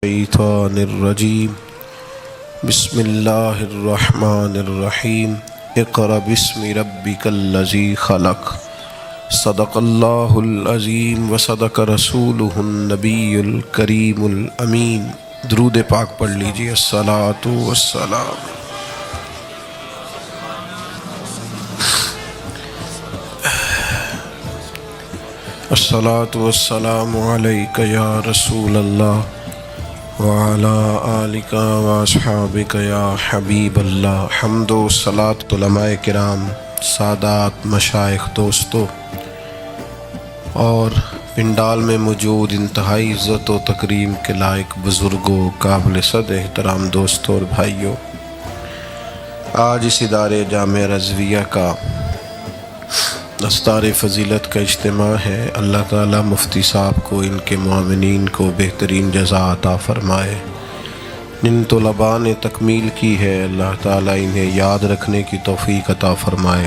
الشیطان الرجیم بسم اللہ الرحمن الرحیم اقرأ باسم ربک الذی خلق صدق اللہ العظیم وصدق رسولہ النبی الکریم الامین۔ درود پاک پڑھ لیجیے۔ الصلاۃ والسلام الصلاۃ والسلام علیک یا رسول اللہ وعلی آلک واصحابک یا حبیب اللہ۔ حمد و صلاۃ علماء کرام، سادات، مشائخ، دوستو اور پنڈال میں موجود انتہائی عزت و تکریم کے لائق بزرگوں، قابل صد احترام دوستوں اور بھائیوں، آج اس ادارے جامعہ رضویہ کا دستار فضیلت کا اجتماع ہے۔ اللہ تعالیٰ مفتی صاحب کو، ان کے معاونین کو بہترین جزا عطا فرمائے۔ جن طلباء نے تکمیل کی ہے، اللہ تعالیٰ انہیں یاد رکھنے کی توفیق عطا فرمائے۔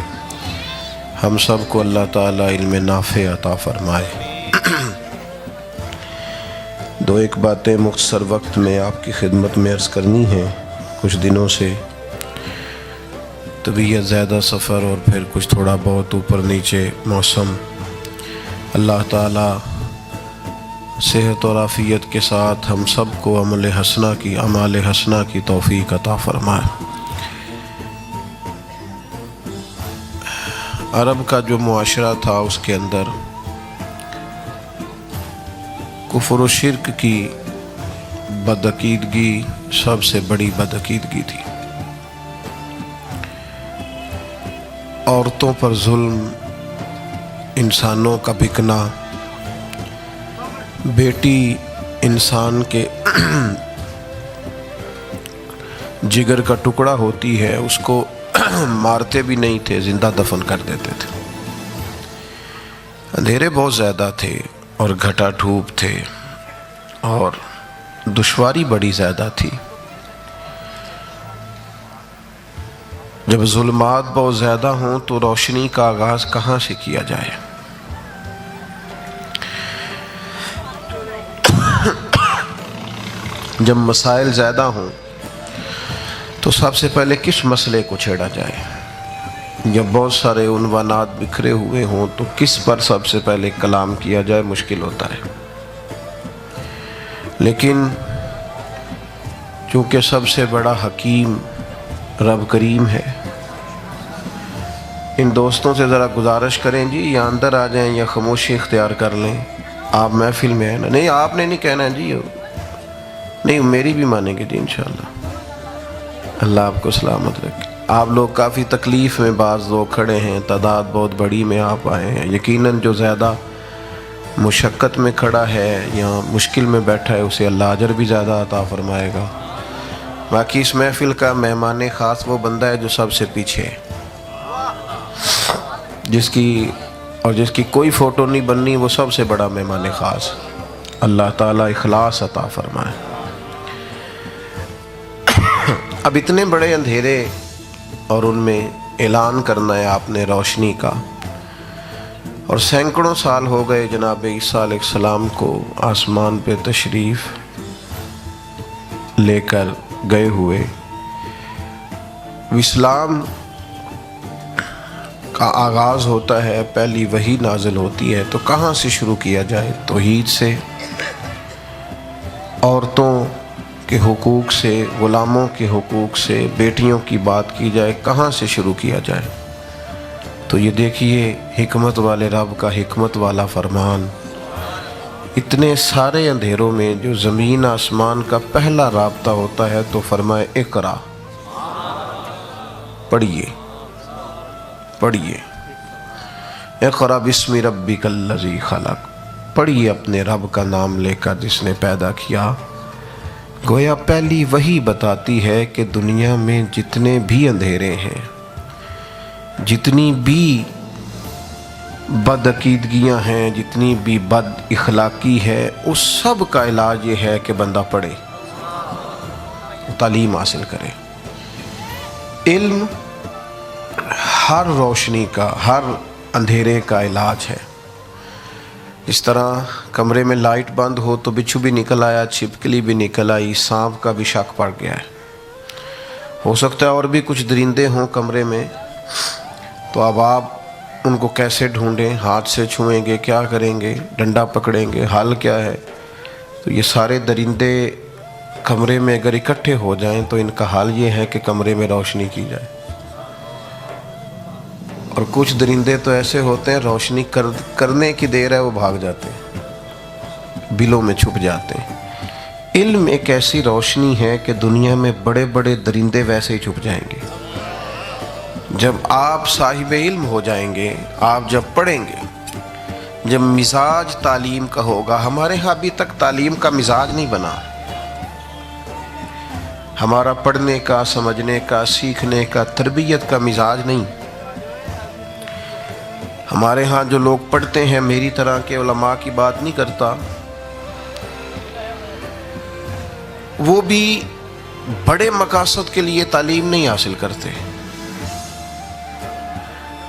ہم سب کو اللہ تعالیٰ علم نافع عطا فرمائے۔ دو ایک باتیں مختصر وقت میں آپ کی خدمت میں عرض کرنی ہیں۔ کچھ دنوں سے طبیعت زیادہ سفر اور پھر کچھ تھوڑا بہت اوپر نیچے موسم، اللہ تعالیٰ صحت اور عافیت کے ساتھ ہم سب کو اعمال حسنہ کی توفیق عطا فرمائے۔ عرب کا جو معاشرہ تھا، اس کے اندر کفر و شرک کی بدعقیدگی سب سے بڑی بدعقیدگی تھی۔ عورتوں پر ظلم، انسانوں کا بکنا، بیٹی انسان کے جگر کا ٹکڑا ہوتی ہے، اس کو مارتے بھی نہیں تھے، زندہ دفن کر دیتے تھے۔ اندھیرے بہت زیادہ تھے اور گھٹا ٹھوپ تھے اور دشواری بڑی زیادہ تھی۔ جب ظلمات بہت زیادہ ہوں تو روشنی کا آغاز کہاں سے کیا جائے؟ جب مسائل زیادہ ہوں تو سب سے پہلے کس مسئلے کو چھیڑا جائے؟ جب بہت سارے عنوانات بکھرے ہوئے ہوں تو کس پر سب سے پہلے کلام کیا جائے؟ مشکل ہوتا ہے۔ لیکن چونکہ سب سے بڑا حکیم رب کریم ہے، ان دوستوں سے ذرا گزارش کریں جی، یا اندر آ جائیں یا خاموشی اختیار کر لیں۔ آپ محفل میں ہیں نا؟ نہیں، آپ نے نہیں کہنا جی، نہیں، میری بھی مانیں گے جی انشاءاللہ۔ اللہ آپ کو سلامت رکھے۔ آپ لوگ کافی تکلیف میں، بعض لوگ کھڑے ہیں، تعداد بہت بڑی میں آپ آئے ہیں۔ یقیناً جو زیادہ مشقت میں کھڑا ہے یا مشکل میں بیٹھا ہے، اسے اللہ اجر بھی زیادہ عطا فرمائے گا۔ باقی اس محفل کا مہمان خاص وہ بندہ ہے جو سب سے پیچھے ہے، جس کی کوئی فوٹو نہیں بننی، وہ سب سے بڑا مہمان خاص۔ اللہ تعالیٰ اخلاص عطا فرمائے۔ اب اتنے بڑے اندھیرے اور ان میں اعلان کرنا ہے آپ نے روشنی کا، اور سینکڑوں سال ہو گئے جناب عیسیٰ علیہ السلام کو آسمان پہ تشریف لے کر گئے ہوئے۔ اسلام کا آغاز ہوتا ہے، پہلی وحی نازل ہوتی ہے، تو کہاں سے شروع کیا جائے؟ توحید سے، عورتوں کے حقوق سے، غلاموں کے حقوق سے، بیٹیوں کی بات کی جائے، کہاں سے شروع کیا جائے؟ تو یہ دیکھیے حکمت والے رب کا حکمت والا فرمان، اتنے سارے اندھیروں میں جو زمین آسمان کا پہلا رابطہ ہوتا ہے تو فرمائے اقرا، پڑھیے پڑھیے، اقرا باسم ربک الذی خلق، پڑھیے اپنے رب کا نام لے کر جس نے پیدا کیا۔ گویا پہلی وحی بتاتی ہے کہ دنیا میں جتنے بھی اندھیرے ہیں، جتنی بھی بد عقیدگیاں ہیں، جتنی بھی بد اخلاقی ہے، اس سب کا علاج یہ ہے کہ بندہ پڑھے، تعلیم حاصل کرے۔ علم ہر روشنی کا، ہر اندھیرے کا علاج ہے۔ اس طرح کمرے میں لائٹ بند ہو تو بچھو بھی نکل آیا، چھپکلی بھی نکل آئی، سانپ کا بھی شک پڑ گیا ہے، ہو سکتا ہے اور بھی کچھ درندے ہوں کمرے میں، تو اب آپ ان کو کیسے ڈھونڈیں؟ ہاتھ سے چھوئیں گے؟ کیا کریں گے؟ ڈنڈا پکڑیں گے؟ حل کیا ہے؟ تو یہ سارے درندے کمرے میں اگر اکٹھے ہو جائیں تو ان کا حال یہ ہے کہ کمرے میں روشنی کی جائے۔ اور کچھ درندے تو ایسے ہوتے ہیں روشنی کرنے کی دیر ہے وہ بھاگ جاتے ہیں، بلوں میں چھپ جاتے ہیں۔ علم ایک ایسی روشنی ہے کہ دنیا میں بڑے بڑے درندے ویسے ہی چھپ جائیں گے۔ جب آپ صاحب علم ہو جائیں گے، آپ جب پڑھیں گے، جب مزاج تعلیم کا ہوگا، ہمارے ہاں ابھی تک تعلیم کا مزاج نہیں بنا، ہمارا پڑھنے کا، سمجھنے کا، سیکھنے کا، تربیت کا مزاج نہیں۔ ہمارے ہاں جو لوگ پڑھتے ہیں، میری طرح کے علماء کی بات نہیں کرتا، وہ بھی بڑے مقاصد کے لیے تعلیم نہیں حاصل کرتے۔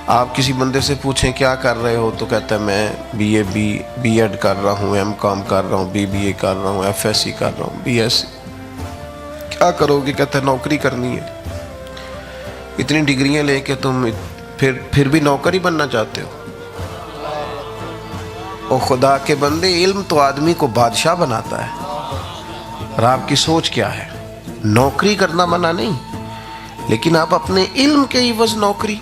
آپ کسی بندے سے پوچھیں کیا کر رہے ہو تو کہتا ہے میں بی ایڈ کر رہا ہوں، ایم کام کر رہا ہوں، BBA کر رہا ہوں، FSC کر رہا ہوں، BSc۔ کیا کرو گے؟ کہتا ہے نوکری کرنی ہے۔ اتنی ڈگریاں لے کے تم پھر بھی نوکری بننا چاہتے ہو؟ او خدا کے بندے، علم تو آدمی کو بادشاہ بناتا ہے۔ اور آپ کی سوچ کیا ہے؟ نوکری کرنا منع نہیں، لیکن آپ اپنے علم کے عوض نوکری،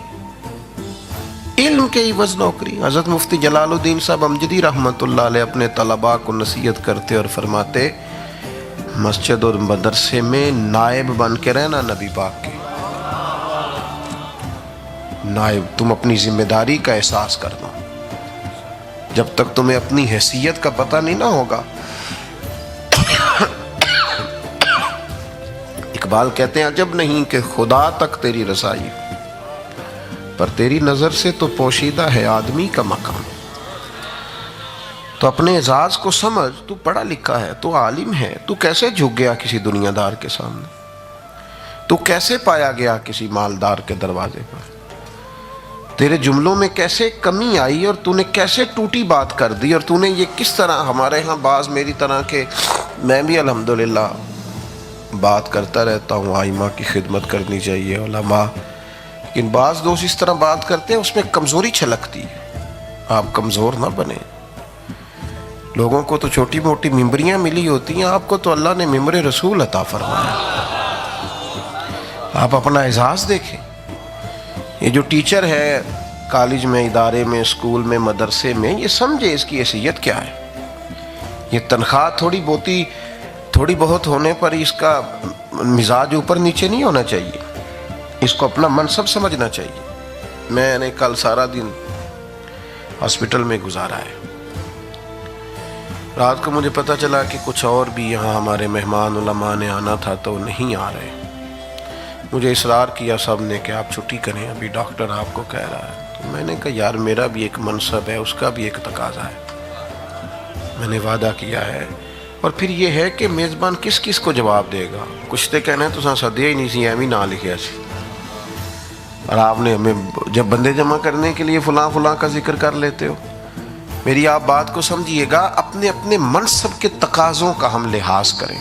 علم کے عوض نوکری۔ حضرت مفتی جلال الدین صاحب امجدی رحمۃ اللہ علیہ اپنے طلباء کو نصیحت کرتے اور فرماتے مسجد اور مدرسے میں نائب بن کے رہنا نبی پاک کے۔ نائب، تم اپنی ذمہ داری کا احساس کرنا۔ جب تک تمہیں اپنی حیثیت کا پتہ نہیں نہ ہوگا۔ اقبال کہتے ہیں عجب نہیں کہ خدا تک تیری رسائی، پر تیری نظر سے تو پوشیدہ ہے آدمی کا مقام۔ تو اپنے اعزاز کو سمجھ، تو پڑھا لکھا ہے، تو عالم ہے، تو کیسے جھک گیا کسی دنیا دار کے سامنے؟ تو کیسے پایا گیا کسی مالدار کے دروازے پر؟ تیرے جملوں میں کیسے کمی آئی اور تو نے کیسے ٹوٹی بات کر دی؟ اور تو نے یہ کس طرح، ہمارے ہاں بعض میری طرح کے، میں بھی الحمدللہ بات کرتا رہتا ہوں، آئمہ کی خدمت کرنی چاہیے، علماء، لیکن بعض دوست اس طرح بات کرتے ہیں اس میں کمزوری چھلکتی ہے۔ آپ کمزور نہ بنیں۔ لوگوں کو تو چھوٹی موٹی ممبریاں ملی ہوتی ہیں، آپ کو تو اللہ نے ممبر رسول عطا فرمایا۔ آپ اپنا اعزاز دیکھیں۔ یہ جو ٹیچر ہے کالج میں، ادارے میں، اسکول میں، مدرسے میں، یہ سمجھے اس کی حیثیت کیا ہے۔ یہ تنخواہ تھوڑی بہت ہونے پر اس کا مزاج اوپر نیچے نہیں ہونا چاہیے، اس کو اپنا منصب سمجھنا چاہیے۔ میں نے کل سارا دن ہاسپٹل میں گزارا ہے۔ رات کو مجھے پتہ چلا کہ کچھ اور بھی یہاں ہمارے مہمان علماء نے آنا تھا تو نہیں آ رہے۔ مجھے اصرار کیا سب نے کہ آپ چھٹی کریں، ابھی ڈاکٹر آپ کو کہہ رہا ہے۔ تو میں نے کہا یار میرا بھی ایک منصب ہے، اس کا بھی ایک تقاضا ہے، میں نے وعدہ کیا ہے۔ اور پھر یہ ہے کہ میزبان کس کس کو جواب دے گا؟ کچھ تے کہنا ہے تو سدیا ہی نہیں سی، ایویں نہ لکھیا سی، اور آپ نے ہمیں جب بندے جمع کرنے کے لیے فلاں فلاں کا ذکر کر لیتے ہو۔ میری آپ بات کو سمجھیے گا، اپنے اپنے منصب کے تقاضوں کا ہم لحاظ کریں،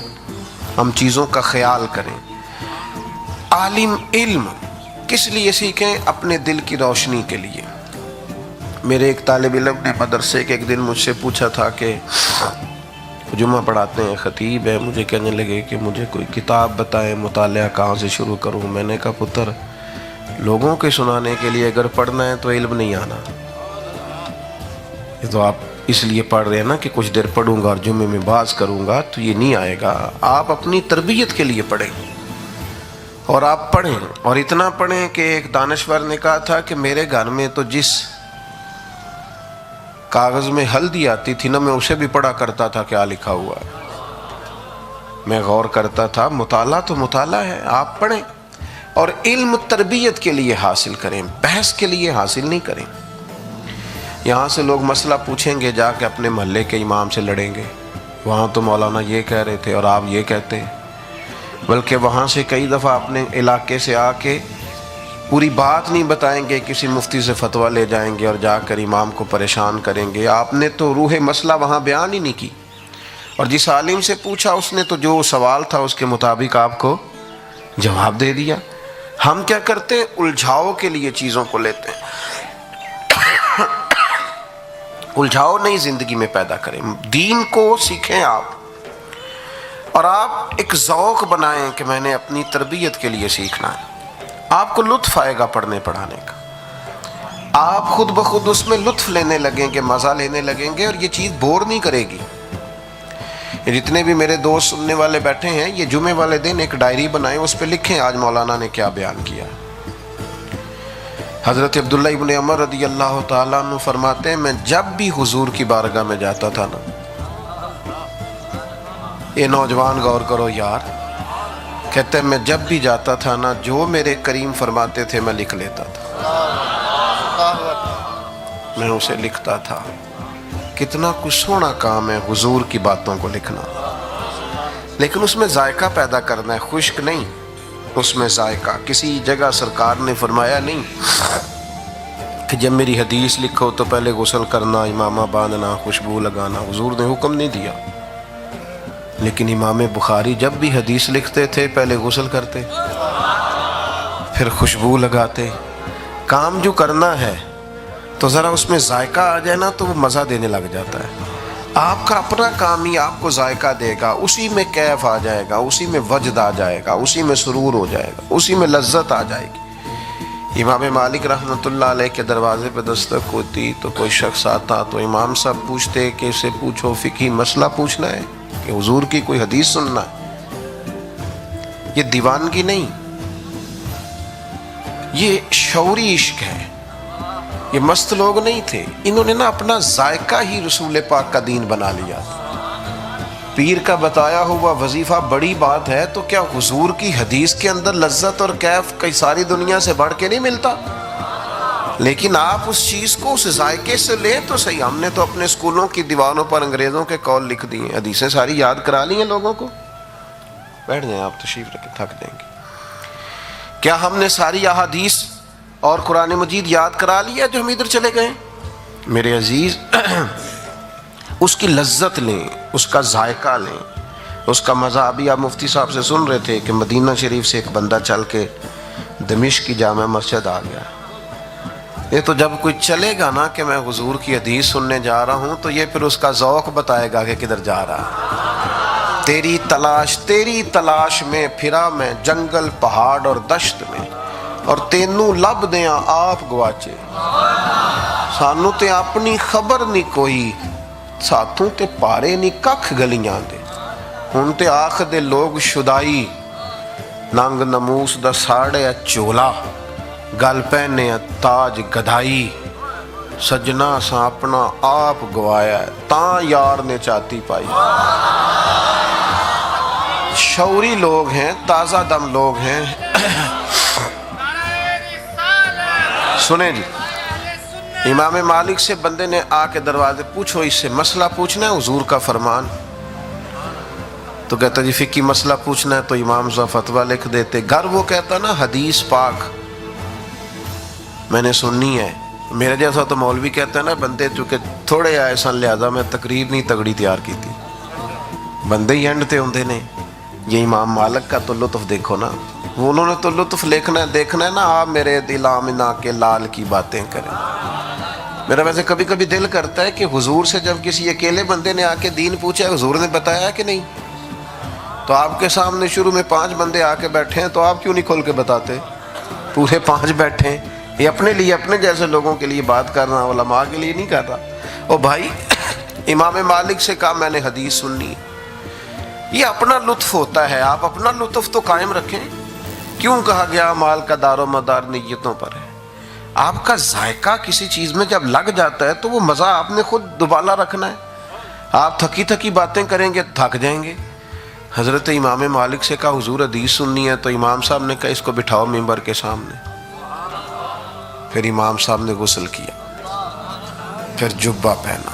ہم چیزوں کا خیال کریں۔ عالم علم کس لیے سیکھیں؟ اپنے دل کی روشنی کے لیے۔ میرے ایک طالب علم نے مدرسے کے ایک دن مجھ سے پوچھا تھا کہ جمعہ پڑھاتے ہیں، خطیب ہے، مجھے کہنے لگے کہ مجھے کوئی کتاب بتائیں، مطالعہ کہاں سے شروع کروں؟ میں نے کہا پتر، لوگوں کے سنانے کے لیے اگر پڑھنا ہے تو علم نہیں آنا۔ یہ تو آپ اس لیے پڑھ رہے ہیں نا کہ کچھ دیر پڑھوں گا اور جمعے میں باز کروں گا، تو یہ نہیں آئے گا۔ آپ اپنی تربیت کے لیے پڑھیں، اور آپ پڑھیں، اور اتنا پڑھیں کہ ایک دانشور نے کہا تھا کہ میرے گھر میں تو جس کاغذ میں ہلدی آتی تھی نا، میں اسے بھی پڑھا کرتا تھا کیا لکھا ہوا ہے، میں غور کرتا تھا۔ مطالعہ تو مطالعہ ہے، آپ پڑھیں، اور علم تربیت کے لیے حاصل کریں، بحث کے لیے حاصل نہیں کریں۔ یہاں سے لوگ مسئلہ پوچھیں گے، جا کے اپنے محلے کے امام سے لڑیں گے، وہاں تو مولانا یہ کہہ رہے تھے اور آپ یہ کہتے ہیں، بلکہ وہاں سے کئی دفعہ اپنے علاقے سے آ کے پوری بات نہیں بتائیں گے، کسی مفتی سے فتویٰ لے جائیں گے اور جا کر امام کو پریشان کریں گے۔ آپ نے تو روح مسئلہ وہاں بیان ہی نہیں کی، اور جس عالم سے پوچھا اس نے تو جو سوال تھا اس کے مطابق آپ کو جواب دے دیا۔ ہم کیا کرتے ہیں؟ الجھاؤ کے لیے چیزوں کو لیتے ہیں۔ الجھاؤ نہیں زندگی میں پیدا کریں، دین کو سیکھیں آپ، اور آپ ایک ذوق بنائیں کہ میں نے اپنی تربیت کے لیے سیکھنا ہے۔ آپ کو لطف آئے گا پڑھنے پڑھانے کا، آپ خود بخود اس میں لطف لینے لگیں گے، مزہ لینے لگیں گے، اور یہ چیز بور نہیں کرے گی۔ جتنے بھی میرے دوست سننے والے بیٹھے ہیں، یہ جمعے والے دن ایک ڈائری بنائیں، اس پہ لکھیں آج مولانا نے کیا بیان کیا۔ حضرت عبداللہ ابن عمر رضی اللہ تعالیٰ عنہ فرماتے ہیں، میں جب بھی حضور کی بارگاہ میں جاتا تھا نا، یہ نوجوان غور کرو یار، کہتے ہیں میں جب بھی جاتا تھا نا، جو میرے کریم فرماتے تھے میں لکھ لیتا تھا، میں اسے لکھتا تھا۔ کتنا کچھ سونا کام ہے حضور کی باتوں کو لکھنا، لیکن اس میں ذائقہ پیدا کرنا ہے، خشک نہیں، اس میں ذائقہ۔ کسی جگہ سرکار نے فرمایا نہیں کہ جب میری حدیث لکھو تو پہلے غسل کرنا، امامہ باندھنا، خوشبو لگانا، حضور نے حکم نہیں دیا۔ لیکن امام بخاری جب بھی حدیث لکھتے تھے پہلے غسل کرتے، پھر خوشبو لگاتے۔ کام جو کرنا ہے تو ذرا اس میں ذائقہ آ جائے نا تو وہ مزہ دینے لگ جاتا ہے۔ آپ کا اپنا کام ہی آپ کو ذائقہ دے گا، اسی میں کیف آ جائے گا، اسی میں وجد آ جائے گا، اسی میں سرور ہو جائے گا، اسی میں لذت آ جائے گی۔ امام مالک رحمۃ اللہ علیہ کے دروازے پہ دستک ہوتی تو کوئی شخص آتا تو امام صاحب پوچھتے کہ اسے پوچھو فقہی مسئلہ پوچھنا ہے کہ حضور کی کوئی حدیث سننا ہے۔ یہ دیوانگی نہیں، یہ شعوری عشق ہے۔ یہ مست لوگ نہیں تھے، انہوں نے نا اپنا ذائقہ ہی رسول پاک کا دین بنا لیا۔ پیر کا بتایا ہوا وظیفہ بڑی بات ہے، تو کیا حضور کی حدیث کے اندر لذت اور کیف کئی ساری دنیا سے بڑھ کے نہیں ملتا؟ لیکن آپ اس چیز کو اس ذائقے سے لیں تو صحیح۔ ہم نے تو اپنے اسکولوں کی دیواروں پر انگریزوں کے قول لکھ دیے، حدیثیں ساری یاد کرا لی ہیں لوگوں کو۔ بیٹھ جائیں آپ، تشریف رکھیں، تھک جائیں گے۔ کیا ہم نے ساری احادیث اور قرآن مجید یاد کرا لیا جو ہم ادھر چلے گئے؟ میرے عزیز، اس کی لذت لیں، اس کا ذائقہ لیں، اس کا مزہ۔ ابھی آپ مفتی صاحب سے سن رہے تھے کہ مدینہ شریف سے ایک بندہ چل کے دمشق کی جامع مسجد آ گیا۔ یہ تو جب کوئی چلے گا نا کہ میں حضور کی حدیث سننے جا رہا ہوں تو یہ پھر اس کا ذوق بتائے گا کہ کدھر جا رہا۔ تیری تلاش میں پھرا میں جنگل پہاڑ اور دشت میں، اور تینوں لب دیاں آپ گواچے۔ سانو تے اپنی خبر نہیں کوئی، ساتھوں تے پارے نہیں ککھ گلیاں دے۔ ہن تے آکھ دے لوگ شدائی، ننگ نموس دا ساڑے چولا، گل پہنے تاج گدھائی۔ سجنا سا اپنا آپ گوایا ہے، تاں یار نے چاتی پائی۔ شعوری لوگ ہیں، تازہ دم لوگ ہیں۔ سنیں جی، امام مالک سے بندے نے آ کے دروازے پوچھو، اس سے مسئلہ پوچھنا ہے، حضور کا فرمان۔ تو کہتا جی فقہی مسئلہ پوچھنا ہے، تو امام صاحب فتویٰ لکھ دیتے۔ گھر وہ کہتا نا حدیث پاک میں نے سننی ہے۔ میرے جیسا تو مولوی کہتا ہے نا، بندے چونکہ تھوڑے آئے سن لہذا میں تقریر نہیں تگڑی تیار کی تھی، بندے ہی اینڈ تے ہوندے نے۔ یہ امام مالک کا تو لطف دیکھو نا، انہوں نے تو لطف دیکھنا ہے نا، آپ میرے دل آمنہ کے لال کی باتیں کریں۔ میرا ویسے کبھی کبھی دل کرتا ہے کہ حضور سے جب کسی اکیلے بندے نے آ کے دین پوچھا، حضور نے بتایا کہ نہیں؟ تو آپ کے سامنے شروع میں 5 بندے آ کے بیٹھے ہیں تو آپ کیوں نہیں کھول کے بتاتے؟ پورے 5 بیٹھے ہیں، یہ اپنے لیے، اپنے جیسے لوگوں کے لیے بات کر رہا، علماء کے لیے نہیں کر رہا۔ او بھائی، امام مالک سے کہا میں نے حدیث سننی، یہ اپنا لطف ہوتا ہے، آپ اپنا لطف تو قائم رکھیں۔ کیوں کہا گیا مال کا دار و مدار نیتوں پر ہے؟ آپ کا ذائقہ کسی چیز میں جب لگ جاتا ہے تو وہ مزہ آپ نے خود دوبالا رکھنا ہے۔ آپ تھکی تھکی باتیں کریں گے تھک جائیں گے۔ حضرت امام مالک سے کہا حضور حدیث سننی ہے، تو امام صاحب نے کہا اس کو بٹھاؤ ممبر کے سامنے۔ پھر امام صاحب نے غسل کیا، پھر جبہ پہنا،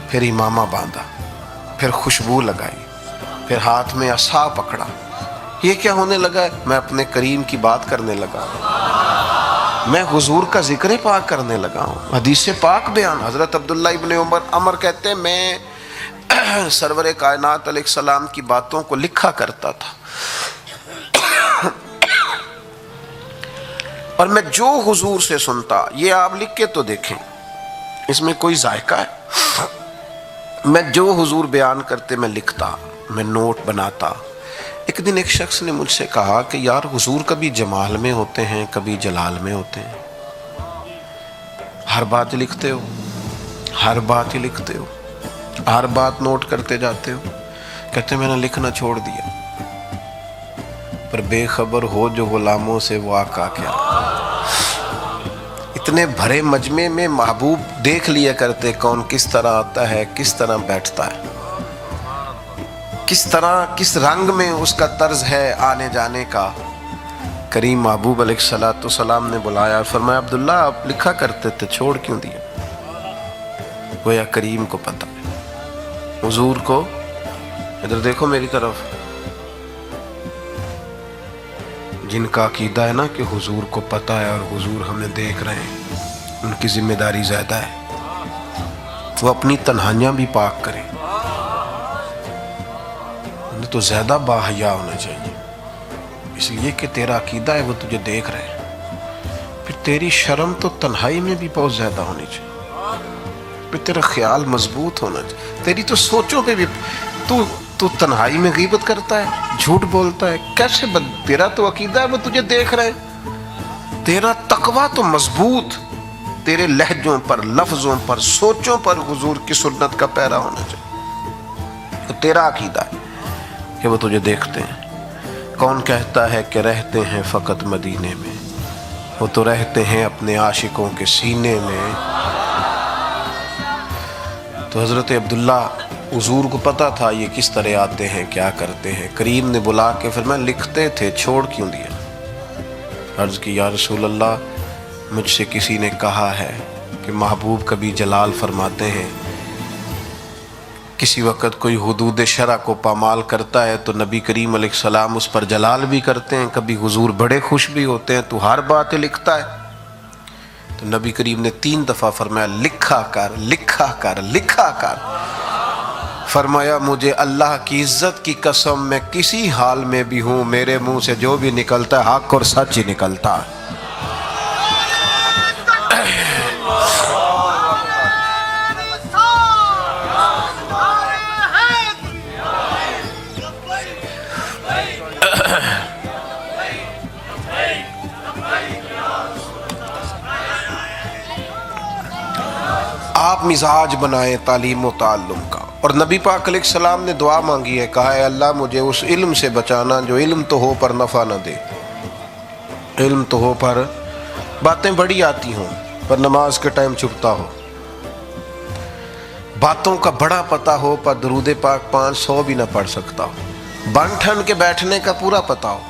پھر امامہ باندھا، پھر خوشبو لگائی، پھر ہاتھ میں عصا پکڑا۔ یہ کیا ہونے لگا ہے؟ میں اپنے کریم کی بات کرنے لگا۔ میں حضور کا ذکر پاک کرنے لگا ہوں، حدیث پاک بیان۔ حضرت عبداللہ ابن عمر کہتے ہیں میں سرور کائنات علیہ السلام کی باتوں کو لکھا کرتا تھا، اور میں جو حضور سے سنتا، یہ آپ لکھ کے تو دیکھیں اس میں کوئی ذائقہ ہے، میں جو حضور بیان کرتے میں لکھتا، میں نوٹ بناتا۔ ایک دن ایک شخص نے مجھ سے کہا کہ یار حضور کبھی جمال میں ہوتے ہیں کبھی جلال میں ہوتے ہیں، ہر بات لکھتے ہو، ہر بات ہی لکھتے ہو، ہر بات نوٹ کرتے جاتے ہو۔ کہتے میں نے لکھنا چھوڑ دیا، پر بے خبر ہو جو غلاموں سے وہ آقا کیا۔ اتنے بھرے مجمع میں محبوب دیکھ لیا کرتے کون کس طرح آتا ہے، کس طرح بیٹھتا ہے، کس طرح کس رنگ میں اس کا طرز ہے آنے جانے کا۔ کریم محبوب علیہ السلام نے بلایا، فرمایا عبداللہ آپ لکھا کرتے تھے چھوڑ کیوں دیا؟ گویا کریم کو پتہ ہے، حضور کو، ادھر دیکھو میری طرف، جن کا عقیدہ ہے نا کہ حضور کو پتہ ہے اور حضور ہمیں دیکھ رہے ہیں، ان کی ذمہ داری زیادہ ہے، وہ اپنی تنہائیاں بھی پاک کریں، انہیں تو زیادہ باحیا ہونا چاہیے، اس لیے کہ تیرا عقیدہ ہے وہ تجھے دیکھ رہے ہیں۔ پھر تیری شرم تو تنہائی میں بھی بہت زیادہ ہونی چاہیے، پھر تیرا خیال مضبوط ہونا چاہیے، تیری تو سوچوں پہ بھی تو تنہائی میں غیبت کرتا ہے، جھوٹ بولتا ہے، کیسے تیرا تو عقیدہ ہے وہ تجھے دیکھ رہے ہیں، تیرا تقویٰ تو مضبوط، تیرے لہجوں پر، لفظوں پر، سوچوں پر حضور کی سنت کا پیرا ہونا چاہیے، تو تیرا عقیدہ ہے کہ وہ تجھے دیکھتے ہیں۔ کون کہتا ہے کہ رہتے ہیں فقط مدینے میں، وہ تو رہتے ہیں اپنے عاشقوں کے سینے میں۔ تو حضرت عبداللہ حضور کو پتا تھا یہ کس طرح آتے ہیں، کیا کرتے ہیں۔ کریم نے بلا کے فرمایا لکھتے تھے چھوڑ کیوں دیا؟ عرض کی یا رسول اللہ مجھ سے کسی نے کہا ہے کہ محبوب کبھی جلال فرماتے ہیں، کسی وقت کوئی حدود شرع کو پامال کرتا ہے تو نبی کریم علیہ السلام اس پر جلال بھی کرتے ہیں، کبھی حضور بڑے خوش بھی ہوتے ہیں، تو ہر بات لکھتا ہے۔ تو نبی کریم نے 3 دفعہ فرمایا لکھا کر، لکھا کر، لکھا کر۔ فرمایا مجھے اللہ کی عزت کی قسم میں کسی حال میں بھی ہوں، میرے منہ سے جو بھی نکلتا ہے حق اور سچ ہی نکلتا ہے۔ آپ مزاج بنائیں تعلیم و تعلم کا، اور نبی پاک علیہ السلام نے دعا مانگی ہے، کہا ہے اللہ مجھے اس علم سے بچانا جو علم تو ہو پر نفع نہ دے، علم تو ہو پر باتیں بڑی آتی ہوں پر نماز کے ٹائم چھپتا ہو، باتوں کا بڑا پتہ ہو پر درود پاک 500 بھی نہ پڑھ سکتا ہو، بن ٹھن کے بیٹھنے کا پورا پتہ ہو،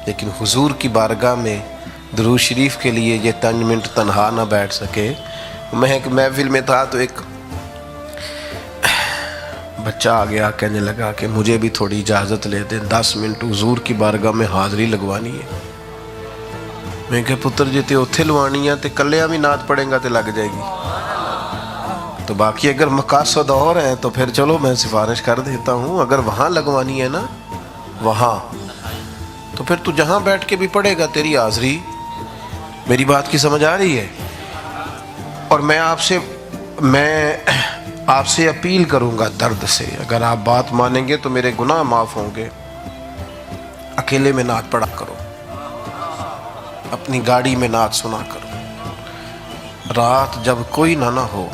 لیکن حضور کی بارگاہ میں درود شریف کے لیے یہ 3 منٹ تنہا نہ بیٹھ سکے۔ میں ایک محفل میں تھا تو ایک بچہ آ گیا، کہنے لگا کہ مجھے بھی تھوڑی اجازت لے دیں، 10 منٹ حضور کی بارگاہ میں حاضری لگوانی ہے۔ میں کہا پتر جی تے اتھے لوانی ہے تے کلیاں بھی نعت پڑھیں گا تے لگ جائے گی، تو باقی اگر مقاصد اور ہیں تو پھر چلو میں سفارش کر دیتا ہوں، اگر وہاں لگوانی ہے نا وہاں، تو پھر تو جہاں بیٹھ کے بھی پڑھے گا تیری حاضری۔ میری بات کی سمجھ آ رہی ہے؟ اور میں آپ سے اپیل کروں گا درد سے، اگر آپ بات مانیں گے تو میرے گناہ معاف ہوں گے، اکیلے میں نعت پڑھا کرو، اپنی گاڑی میں نعت سنا کرو، رات جب کوئی نہ ہو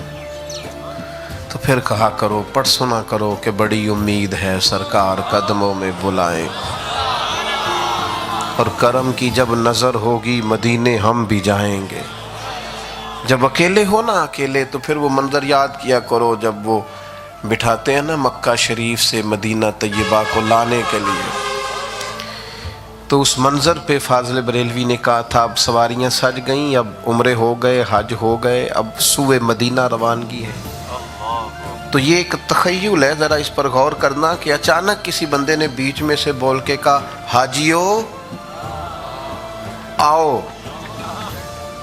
تو پھر کہا کرو، پڑھ سنا کرو کہ بڑی امید ہے سرکار قدموں میں بلائیں، اور کرم کی جب نظر ہوگی مدینے ہم بھی جائیں گے۔ جب اکیلے ہو نا اکیلے، تو پھر وہ منظر یاد کیا کرو جب وہ بٹھاتے ہیں نا مکہ شریف سے مدینہ طیبہ کو لانے کے لیے، تو اس منظر پہ فاضل بریلوی نے کہا تھا اب سواریاں سج گئیں، اب عمرے ہو گئے، حج ہو گئے، اب سوئے مدینہ روانگی ہے۔ تو یہ ایک تخیل ہے، ذرا اس پر غور کرنا کہ اچانک کسی بندے نے بیچ میں سے بول کے کہا حاجیو آؤ،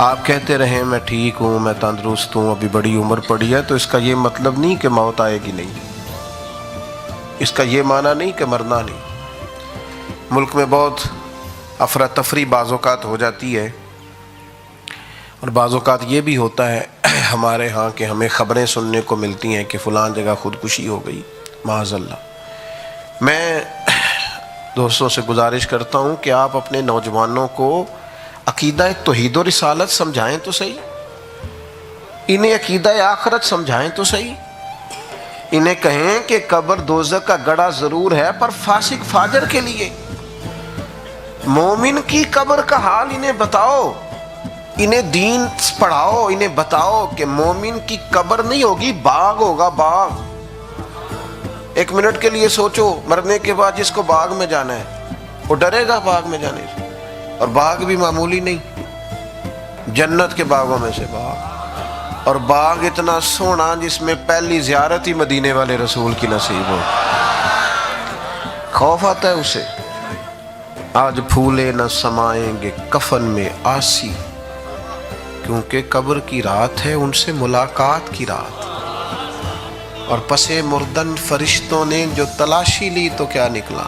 آپ کہتے رہیں میں ٹھیک ہوں، میں تندرست ہوں، ابھی بڑی عمر پڑی ہے، تو اس کا یہ مطلب نہیں کہ موت آئے گی نہیں، اس کا یہ معنی نہیں کہ مرنا نہیں۔ ملک میں بہت افراتفری بعض اوقات ہو جاتی ہے، اور بعض اوقات یہ بھی ہوتا ہے ہمارے ہاں کہ ہمیں خبریں سننے کو ملتی ہیں کہ فلان جگہ خودکشی ہو گئی، معاذ اللہ۔ میں دوستوں سے گزارش کرتا ہوں کہ آپ اپنے نوجوانوں کو عقیدہ توحید و رسالت سمجھائیں تو صحیح، انہیں عقیدہ آخرت سمجھائیں تو صحیح، انہیں کہیں کہ قبر دوزخ کا گڑھا ضرور ہے پر فاسق فاجر کے لیے۔ مومن کی قبر کا حال انہیں بتاؤ، انہیں دین پڑھاؤ، انہیں بتاؤ کہ مومن کی قبر نہیں ہوگی، باغ ہوگا، باغ۔ ایک منٹ کے لیے سوچو، مرنے کے بعد جس کو باغ میں جانا ہے وہ ڈرے گا باغ میں جانے سے، اور باغ بھی معمولی نہیں، جنت کے باغوں میں سے باغ، اور باغ اتنا سونا جس میں پہلی زیارت ہی مدینے والے رسول کی نصیب ہو۔ خوف آتا ہے اسے، آج پھولے نہ سمائیں گے کفن میں آسی، کیونکہ قبر کی رات ہے ان سے ملاقات کی رات، اور پسے مردن فرشتوں نے جو تلاشی لی تو کیا نکلا،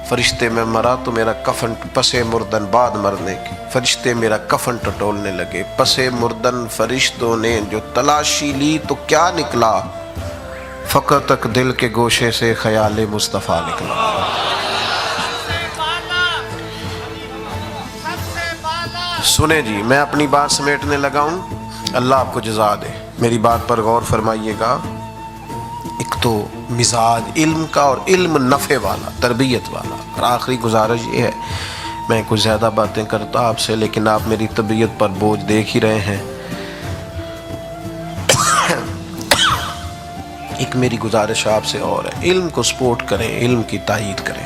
فرشتے میں مرا تو میرا کفن، پسے مردن بعد مرنے کے فرشتے میرا کفن ٹٹولنے لگے، پسے مردن فرشتوں نے جو تلاشی لی تو کیا نکلا، فقط تک دل کے گوشے سے خیال مصطفیٰ نکلا۔ سنیں جی، میں اپنی بات سمیٹنے لگا ہوں، اللہ آپ کو جزا دے، میری بات پر غور فرمائیے گا۔ ایک تو مزاج علم کا، اور علم نفع والا، تربیت والا، اور آخری گزارش یہ ہے، میں کچھ زیادہ باتیں کرتا آپ سے، لیکن آپ میری طبیعت پر بوجھ دیکھ ہی رہے ہیں۔ ایک میری گزارش آپ سے اور ہے، علم کو سپورٹ کریں، علم کی تائید کریں،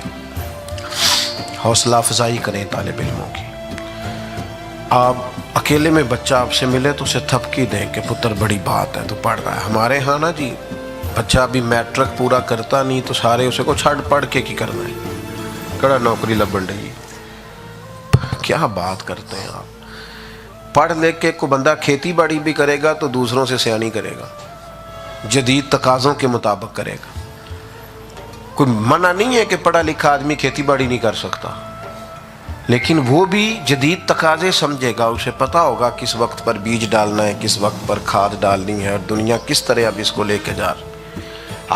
حوصلہ افزائی کریں طالب علموں کی۔ آپ اکیلے میں بچہ آپ سے ملے تو اسے تھپکی دیں کہ پتر بڑی بات ہے تو پڑھ رہا ہے۔ ہمارے ہاں نا جی، بچہ ابھی میٹرک پورا کرتا نہیں تو سارے اسے کو چھڑ پڑھ کے کی کرنا ہے، کڑا نوکری لبن رہی، کیا بات کرتے ہیں آپ۔ پڑھ لکھ کے کوئی بندہ کھیتی باڑی بھی کرے گا تو دوسروں سے سیانی کرے گا، جدید تقاضوں کے مطابق کرے گا۔ کوئی منع نہیں ہے کہ پڑھا لکھا آدمی کھیتی باڑی نہیں کر سکتا، لیکن وہ بھی جدید تقاضے سمجھے گا، اسے پتا ہوگا کس وقت پر بیج ڈالنا ہے، کس وقت پر کھاد ڈالنی ہے، اور دنیا کس طرح اب اس کو لے کے جا رہی۔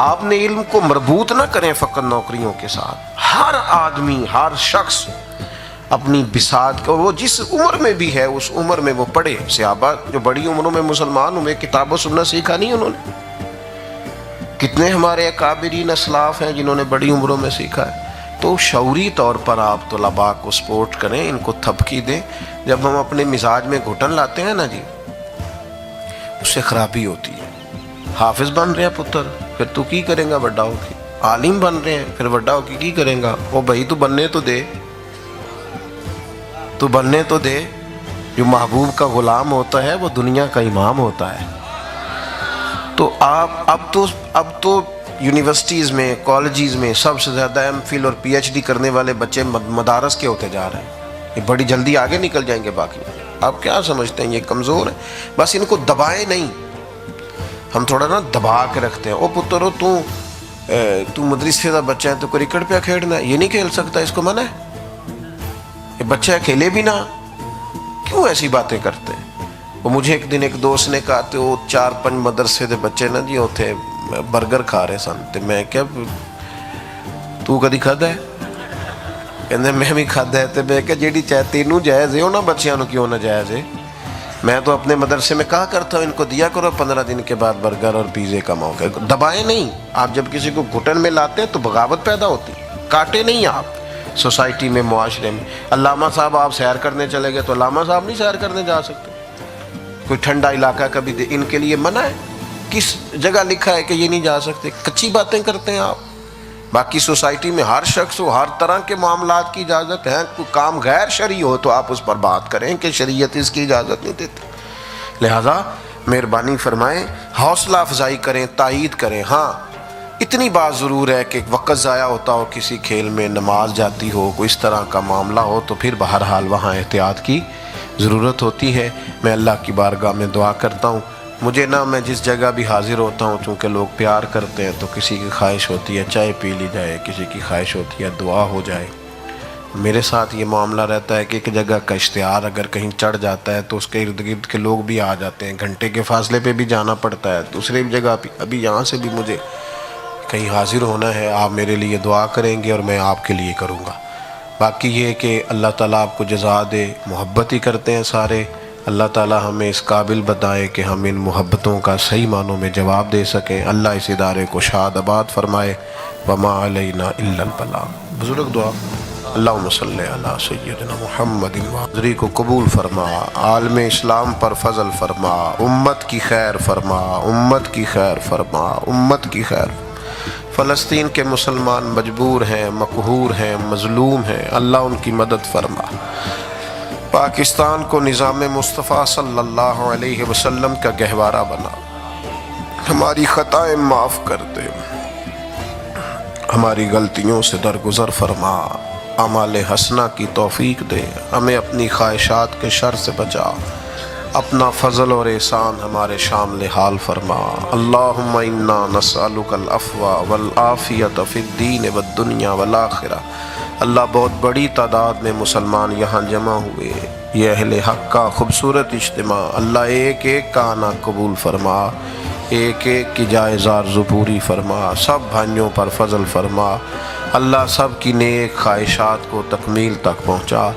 آپ نے علم کو مربوط نہ کریں فقط نوکریوں کے ساتھ، ہر آدمی، ہر شخص اپنی بساط کو، وہ جس عمر میں بھی ہے اس عمر میں وہ پڑھے۔ صحابہ جو بڑی عمروں میں مسلمان ہوئے، کتاب و سنت سیکھا نہیں انہوں نے؟ کتنے ہمارے اکابرین اسلاف ہیں جنہوں نے بڑی عمروں میں سیکھا ہے۔ تو شعوری طور پر آپ طلباء کو سپورٹ کریں، ان کو تھپکی دیں۔ جب ہم اپنے مزاج میں گھٹن لاتے ہیں نا جی، اس سے خرابی ہوتی ہے۔ حافظ بن رہے ہیں پتر، پھر تو کی کریں گا بڑا ہو کے؟ عالم بن رہے ہیں، پھر بڑا ہو کے کی کریں گا؟ وہ بھائی تو بننے تو دے، تو بننے تو دے۔ جو محبوب کا غلام ہوتا ہے وہ دنیا کا امام ہوتا ہے۔ تو آپ اب تو یونیورسٹیز میں، کالجز میں سب سے زیادہ ایم فل اور پی ایچ ڈی کرنے والے بچے مدارس کے ہوتے جا رہے ہیں، یہ بڑی جلدی آگے نکل جائیں گے۔ باقی آپ کیا سمجھتے ہیں یہ کمزور ہیں؟ بس ان کو دبائیں نہیں، ہم تھوڑا نا دبا کے رکھتے ہیں۔ او پترو تو مدرسے کا بچہ ہے تو کرکٹ پہ کھیلنا ہے، یہ نہیں کھیل سکتا، اس کو منع ہے، یہ بچہ کھیلے بھی نہ۔ کیوں ایسی باتیں کرتے ہیں؟ وہ مجھے ایک دن ایک دوست نے کہا تو وہ 4-5 مدرسے دے بچے نا جی ہوتے برگر کھا رہے سن، تے میں کیا تو کدی کھادا ہے؟ کہندے میں بھی کھادا ہے۔ تے میں کہ جیڑی چاہے تینوں جائز ہے انہاں بچیاں نو کیوں نہ جائز ہے؟ میں تو اپنے مدرسے میں کہا کرتا ہوں ان کو دیا کرو 15 دن کے بعد برگر اور پیزے کا موقع۔ دبائیں نہیں۔ آپ جب کسی کو گھٹن میں لاتے ہیں تو بغاوت پیدا ہوتی، کاٹے نہیں آپ سوسائٹی میں، معاشرے میں۔ علامہ صاحب آپ سیر کرنے چلے گئے تو علامہ صاحب نہیں سیر کرنے جا سکتے؟ کوئی ٹھنڈا علاقہ کبھی ان کے لیے منع ہے؟ کس جگہ لکھا ہے کہ یہ نہیں جا سکتے؟ کچی باتیں کرتے ہیں آپ۔ باقی سوسائٹی میں ہر شخص کو ہر طرح کے معاملات کی اجازت ہے۔ کوئی کام غیر شرعی ہو تو آپ اس پر بات کریں کہ شریعت اس کی اجازت نہیں دیتی۔ لہذا مہربانی فرمائیں، حوصلہ افزائی کریں، تائید کریں۔ ہاں اتنی بات ضرور ہے کہ وقت ضائع ہوتا ہو کسی کھیل میں، نماز جاتی ہو، کوئی اس طرح کا معاملہ ہو تو پھر بہرحال وہاں احتیاط کی ضرورت ہوتی ہے میں اللہ کی بارگاہ میں دعا کرتا ہوں. مجھے نہ میں جس جگہ بھی حاضر ہوتا ہوں چونکہ لوگ پیار کرتے ہیں تو کسی کی خواہش ہوتی ہے چائے پی لی جائے, کسی کی خواہش ہوتی ہے دعا ہو جائے. میرے ساتھ یہ معاملہ رہتا ہے کہ ایک جگہ کا اشتہار اگر کہیں چڑھ جاتا ہے تو اس کے ارد گرد کے لوگ بھی آ جاتے ہیں, گھنٹے کے فاصلے پہ بھی جانا پڑتا ہے دوسری جگہ بھی. ابھی یہاں سے بھی مجھے کہیں حاضر ہونا ہے, آپ میرے لیے دعا کریں گے اور میں آپ کے لیے کروں گا. باقی یہ کہ اللہ تعالیٰ آپ کو جزا دے, محبت ہی کرتے ہیں سارے. اللہ تعالیٰ ہمیں اس قابل بتائے کہ ہم ان محبتوں کا صحیح معنوں میں جواب دے سکیں. اللہ اس ادارے کو شاد آباد فرمائے. وما علینا الا البلاغ. بزرگ دعا. اللہم صلی علی سیدنا محمد. حاضری کو قبول فرما, عالم اسلام پر فضل فرما, امت کی خیر فرما, امت کی خیر فرما, امت کی خیر. فلسطین کے مسلمان مجبور ہیں, مقہور ہیں, مظلوم ہیں, اللہ ان کی مدد فرما. پاکستان کو نظام مصطفیٰ صلی اللہ علیہ وسلم کا گہوارہ بنا. ہماری خطائیں معاف کر دے, ہماری غلطیوں سے درگزر فرما, اعمال حسنہ کی توفیق دے, ہمیں اپنی خواہشات کے شر سے بچا, اپنا فضل اور احسان ہمارے شامل حال فرما. اللہم انا نسألک العفو والعافیۃ فی الدین والدنیا والآخرہ. اللہ بہت بڑی تعداد میں مسلمان یہاں جمع ہوئے, یہ اہل حق کا خوبصورت اجتماع. اللہ ایک ایک کا آنا قبول فرما, ایک ایک کی جائز آرزو پوری فرما, سب بھائیوں پر فضل فرما. اللہ سب کی نیک خواہشات کو تکمیل تک پہنچا.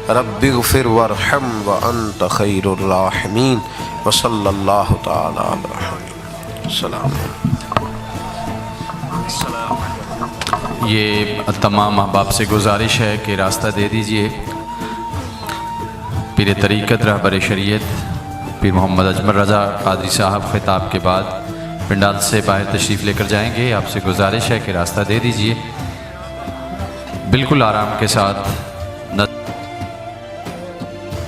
رب اغفر وارحم وانت خیر الراحمین. وصلی اللہ تعالی علی محمد. السلام علیکم. یہ تمام احباب سے گزارش ہے کہ راستہ دے دیجئے. پیر طریقت رہبر شریعت پیر محمد اجمل رضا قادری صاحب خطاب کے بعد پنڈال سے باہر تشریف لے کر جائیں گے. آپ سے گزارش ہے کہ راستہ دے دیجئے, بالکل آرام کے ساتھ.